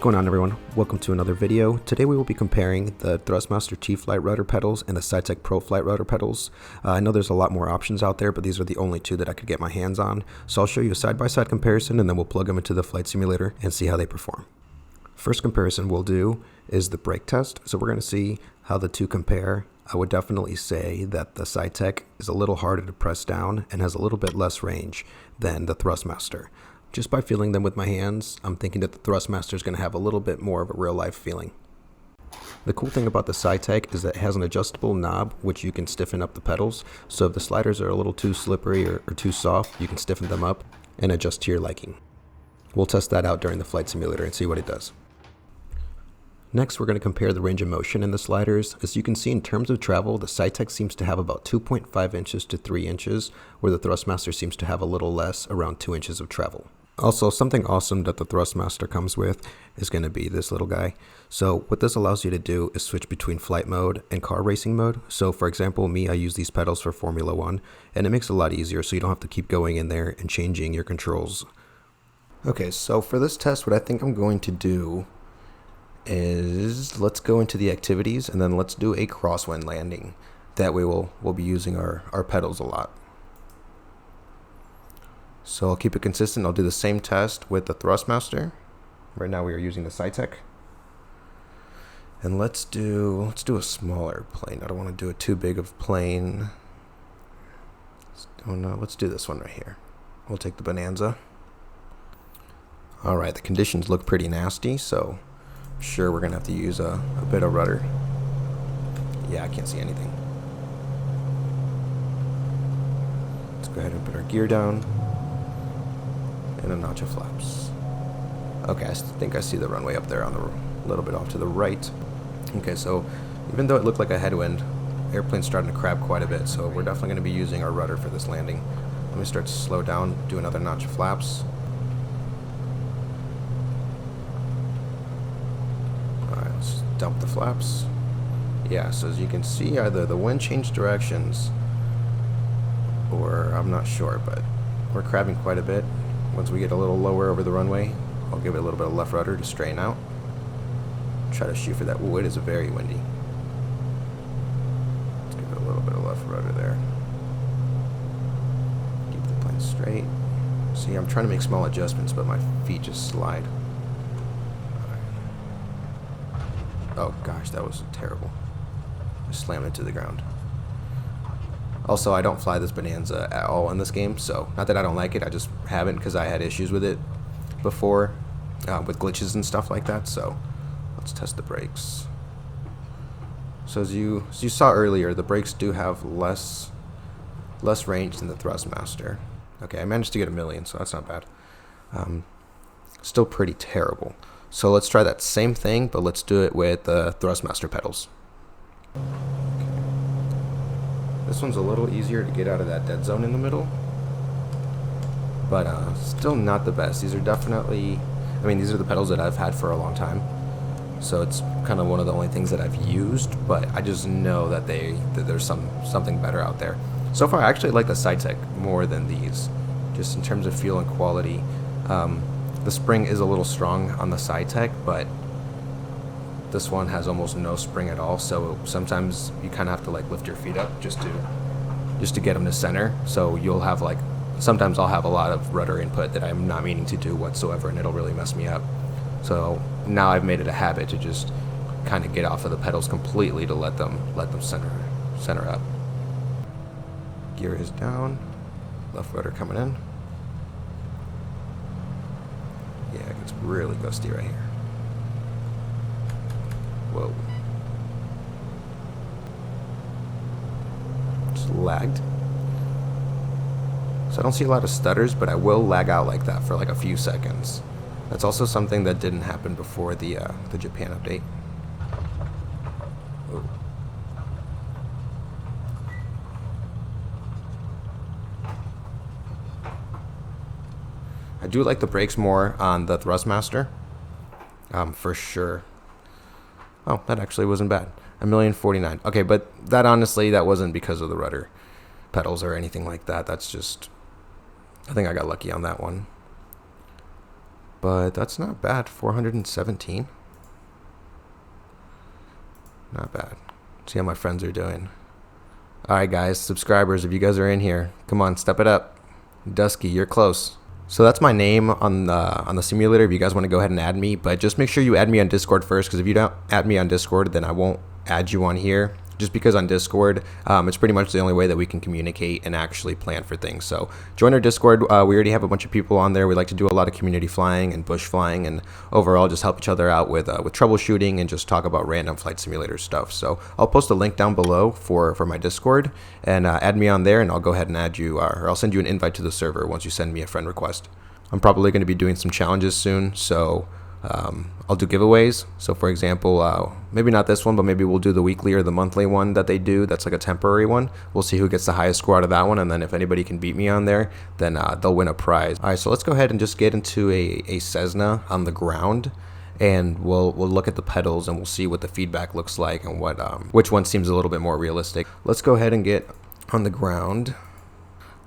going on, everyone? Welcome to another video. Today we will be comparing the Thrustmaster T.Flight Rudder Pedals and the Saitek Flight Rudder Pedals. I know there's a lot more options out there, but these are the only two that I could get my hands on. So I'll show you a side-by-side comparison, and then we'll plug them into the flight simulator and see how they perform. First comparison we'll do is the brake test. So we're going to see how the two compare. I would definitely say that the Saitek is a little harder to press down and has a little bit less range than the Thrustmaster. Just by feeling them with my hands, I'm thinking that the Thrustmaster is going to have a little bit more of a real-life feeling. The cool thing about the Saitek is that it has an adjustable knob which you can stiffen up the pedals, so if the sliders are a little too slippery or too soft, you can stiffen them up and adjust to your liking. We'll test that out during the flight simulator and see what it does. Next, we're going to compare the range of motion in the sliders. As you can see, in terms of travel, the Saitek seems to have about 2.5 inches to 3 inches, where the Thrustmaster seems to have a little less, around 2 inches of travel. Also, something awesome that the Thrustmaster comes with is going to be this little guy. So what this allows you to do is switch between flight mode and car racing mode. So for example, me, I use these pedals for Formula 1, and it makes it a lot easier so you don't have to keep going in there and changing your controls. Okay, so for this test, what I think I'm going to do is let's go into the activities and then let's do a crosswind landing. That way we'll be using our pedals a lot. So I'll keep it consistent. I'll do the same test with the Thrustmaster. Right now we are using the Saitek. And let's do a smaller plane. I don't want to do it too big of plane. Let's do this one right here. We'll take the Bonanza. Alright, the conditions look pretty nasty, so I'm sure we're gonna have to use a bit of rudder. Yeah, I can't see anything. Let's go ahead and put our gear down. And a notch of flaps. Okay, I think I see the runway up there on the little bit off to the right. Okay, so even though it looked like a headwind, airplane's starting to crab quite a bit, so we're definitely going to be using our rudder for this landing. Let me start to slow down, do another notch of flaps. Alright, let's dump the flaps. Yeah, so as you can see, either the wind changed directions, or I'm not sure, but we're crabbing quite a bit. Once we get a little lower over the runway, I'll give it a little bit of left rudder to straighten out. Try to shoot for that. Ooh, it is very windy. Let's give it a little bit of left rudder there. Keep the plane straight. See, I'm trying to make small adjustments, but my feet just slide. Oh gosh, that was terrible. I slammed it to the ground. Also, I don't fly this Bonanza at all in this game, so not that I don't like it, I just haven't because I had issues with it before, with glitches and stuff like that. So let's test the brakes. So as you saw earlier, the brakes do have less range than the Thrustmaster. Okay, I managed to get 1,000,000, so that's not bad. Still pretty terrible. So let's try that same thing, but let's do it with the Thrustmaster pedals. This one's a little easier to get out of that dead zone in the middle, but still not the best. These are definitely, these are the pedals that I've had for a long time, so it's kind of one of the only things that I've used, but I just know that there's something better out there. So far, I actually like the Saitek more than these, just in terms of feel and quality. The spring is a little strong on the Saitek, but this one has almost no spring at all, so sometimes you kind of have to like lift your feet up just to get them to center. So you'll have sometimes I'll have a lot of rudder input that I'm not meaning to do whatsoever, and it'll really mess me up. So now I've made it a habit to just kind of get off of the pedals completely to let them center up. Gear is down, left rudder coming in. Yeah, it gets really gusty right here. Whoa. Just lagged. So I don't see a lot of stutters, but I will lag out like that for like a few seconds. That's also something that didn't happen before the Japan update. Whoa. I do like the brakes more on the Thrustmaster, for sure. Oh, that actually wasn't bad. 1,049,000. Okay, but that honestly, that wasn't because of the rudder pedals or anything like that. That's just, I think I got lucky on that one. but that's not bad. 417. Not bad. See how my friends are doing. Alright guys, subscribers, if you guys are in here, come on, step it up. Dusky, you're close. So that's my name on the simulator if you guys want to go ahead and add me, but just make sure you add me on Discord first, because if you don't add me on Discord, then I won't add you on here. Just because on Discord, it's pretty much the only way that we can communicate and actually plan for things. So join our Discord. We already have a bunch of people on there. We like to do a lot of community flying and bush flying, and overall just help each other out with troubleshooting and just talk about random flight simulator stuff. So I'll post a link down below for my Discord, and add me on there, and I'll go ahead and add you, or I'll send you an invite to the server once you send me a friend request. I'm probably going to be doing some challenges soon, so I'll do giveaways. So for example, maybe not this one, but maybe we'll do the weekly or the monthly one that they do. That's like a temporary one. We'll see who gets the highest score out of that one, and then if anybody can beat me on there, then they'll win a prize. All right, so let's go ahead and just get into a Cessna on the ground, and we'll look at the pedals and we'll see what the feedback looks like and what which one seems a little bit more realistic. Let's go ahead and get on the ground.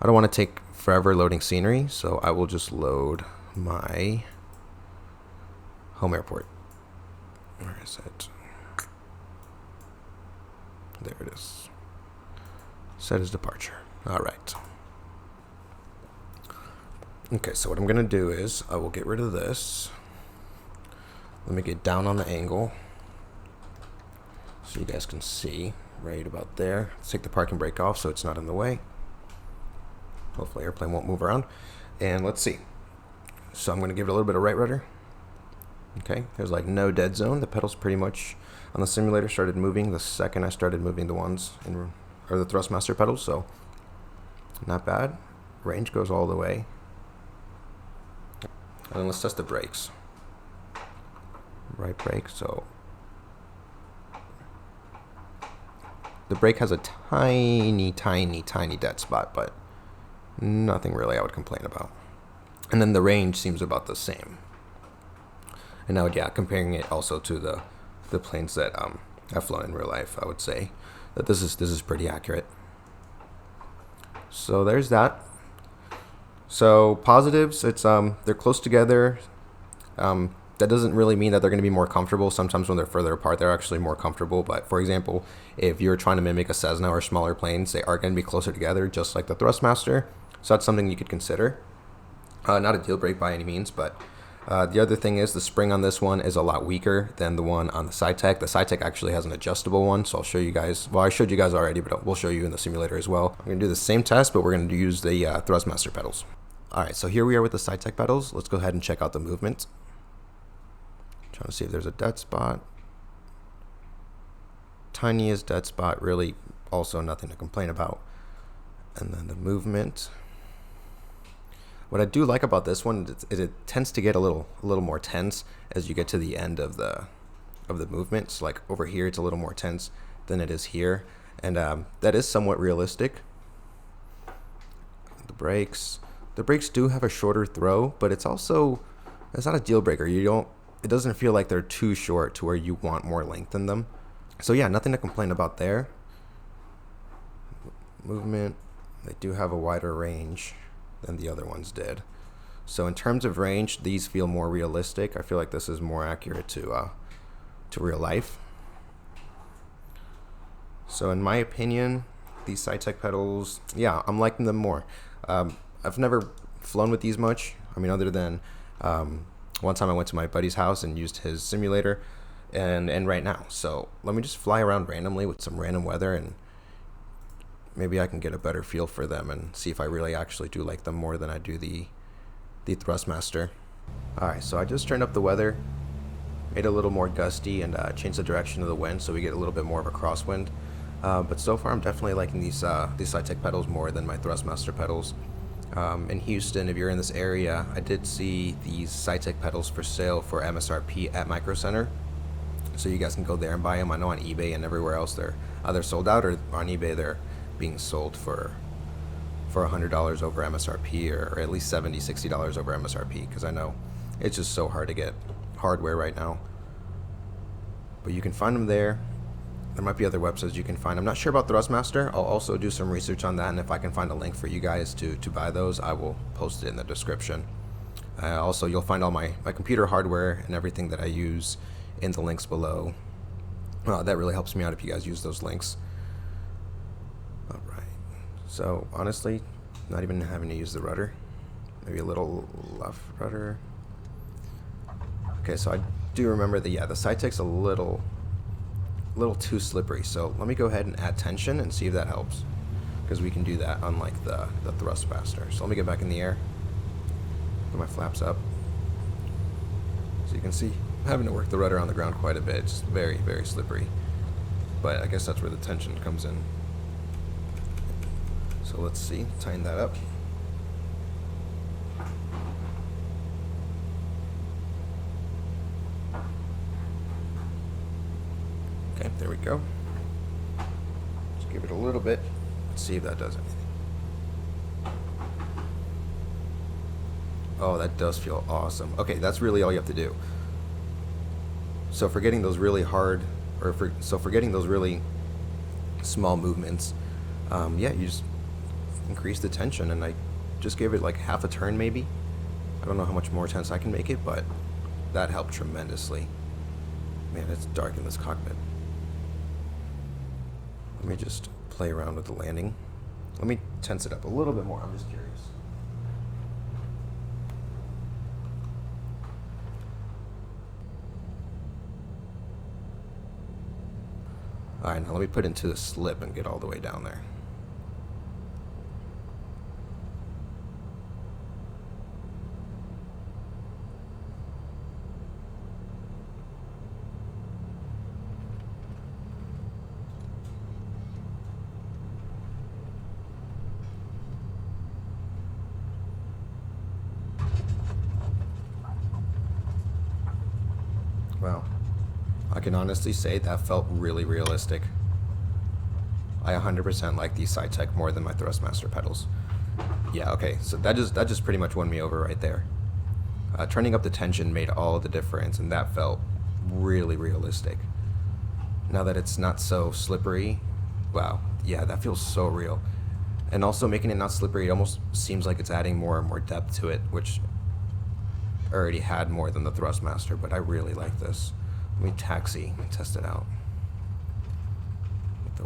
I don't want to take forever loading scenery, so I will just load my home airport. Where is it? There it is. Set as departure. All right. Okay, so what I'm gonna do is I will get rid of this. Let me get down on the angle so you guys can see right about there. Let's take the parking brake off so it's not in the way. Hopefully airplane won't move around. And let's see. So I'm gonna give it a little bit of right rudder. Okay, there's like no dead zone. The pedals pretty much on the simulator started moving the second I started moving the ones or the Thrustmaster pedals, so not bad. Range goes all the way. And then let's test the brakes. Right brake, so the brake has a tiny dead spot, but nothing really I would complain about. And then the range seems about the same. And now, yeah, comparing it also to the planes that I've flown in real life, I would say that this is pretty accurate. So there's that. So positives, it's they're close together. That doesn't really mean that they're going to be more comfortable. Sometimes when they're further apart, they're actually more comfortable. But for example, if you're trying to mimic a Cessna or smaller planes, they are going to be closer together, just like the Thrustmaster. So that's something you could consider. Not a deal break by any means, but the other thing is the spring on this one is a lot weaker than the one on the Saitek. The Saitek actually has an adjustable one, so I'll show you guys. Well, I showed you guys already, but we'll show you in the simulator as well. I'm going to do the same test, but we're going to use the Thrustmaster pedals. All right, so here we are with the Saitek pedals. Let's go ahead and check out the movement. Trying to see if there's a dead spot. Tiniest dead spot, really also nothing to complain about. And then the movement. What I do like about this one is it tends to get a little more tense as you get to the end of the movement. So like over here, it's a little more tense than it is here, and that is somewhat realistic. The brakes do have a shorter throw, but it's not a deal breaker. It doesn't feel like they're too short to where you want more length in them. So yeah, nothing to complain about there. Movement, they do have a wider range than the other ones did. So in terms of range, these feel more realistic. I feel like this is more accurate to real life. So in my opinion, these Saitek pedals, yeah, I'm liking them more. I've never flown with these much. I mean, other than one time I went to my buddy's house and used his simulator, and right now. So let me just fly around randomly with some random weather, and maybe I can get a better feel for them and see if I really actually do like them more than I do the Thrustmaster. Alright, so I just turned up the weather, made it a little more gusty, and changed the direction of the wind so we get a little bit more of a crosswind. But so far I'm definitely liking these Saitek pedals more than my Thrustmaster pedals. In Houston, if you're in this area, I did see these Saitek pedals for sale for MSRP at Micro Center. So you guys can go there and buy them. I know on eBay and everywhere else they're either sold out, or on eBay they're being sold for $100 over MSRP, or at least $70, $60 over MSRP, because I know it's just so hard to get hardware right now. But you can find them there. There might be other websites you can find. I'm not sure about Thrustmaster. I'll also do some research on that, and if I can find a link for you guys to buy those, I will post it in the description. Also, you'll find all my computer hardware and everything that I use in the links below. That really helps me out if you guys use those links. Alright, so honestly, not even having to use the rudder. Maybe a little left rudder. Okay, so I do remember that, yeah, the Saitek's a little too slippery. So let me go ahead and add tension and see if that helps, because we can do that unlike the Thrustmaster. So let me get back in the air, put my flaps up. So you can see I'm having to work the rudder on the ground quite a bit. It's very, very slippery. But I guess that's where the tension comes in. So let's see, tighten that up. Okay, there we go. Just give it a little bit. Let's see if that does anything. Oh, that does feel awesome. Okay, that's really all you have to do. So for getting those really hard, for getting those really small movements, yeah, you just increase the tension, and I just gave it like half a turn maybe. I don't know how much more tense I can make it, but that helped tremendously. Man, it's dark in this cockpit. Let me just play around with the landing. Let me tense it up a little bit more. I'm just curious. Alright, now let me put into the slip and get all the way down there. Wow. I can honestly say that felt really realistic. I 100% like these Saitek more than my Thrustmaster pedals. Yeah, okay, so that just pretty much won me over right there. Turning up the tension made all of the difference, and that felt really realistic. Now that it's not so slippery, wow, yeah, that feels so real. And also making it not slippery, it almost seems like it's adding more and more depth to it, which already had more than the Thrustmaster, but I really like this. Let me taxi and test it out.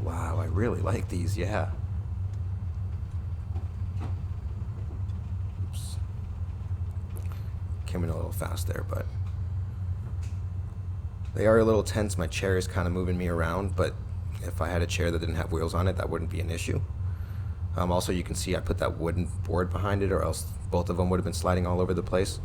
Wow, I really like these, yeah. Oops. Came in a little fast there, but they are a little tense. My chair is kind of moving me around, but if I had a chair that didn't have wheels on it, that wouldn't be an issue. Also, you can see I put that wooden board behind it, or else both of them would have been sliding all over the place.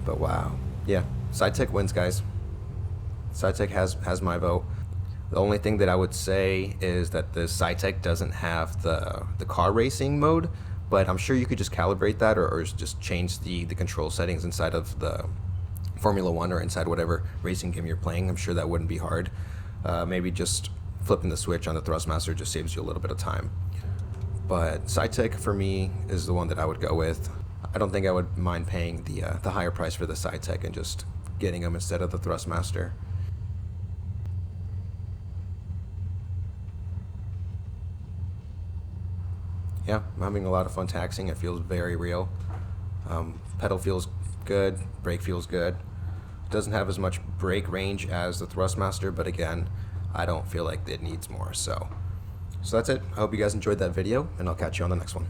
But wow, yeah, Saitek wins, guys. Saitek has my vote. The only thing that I would say is that the Saitek doesn't have the car racing mode, but I'm sure you could just calibrate that, or just change the control settings inside of the Formula 1 or inside whatever racing game you're playing. I'm sure that wouldn't be hard. Maybe just flipping the switch on the Thrustmaster just saves you a little bit of time. But Saitek for me is the one that I would go with. I don't think I would mind paying the higher price for the Saitek and just getting them instead of the Thrustmaster. Yeah, I'm having a lot of fun taxiing. It feels very real. Pedal feels good, brake feels good. It doesn't have as much brake range as the Thrustmaster, but again, I don't feel like it needs more. So that's it. I hope you guys enjoyed that video, and I'll catch you on the next one.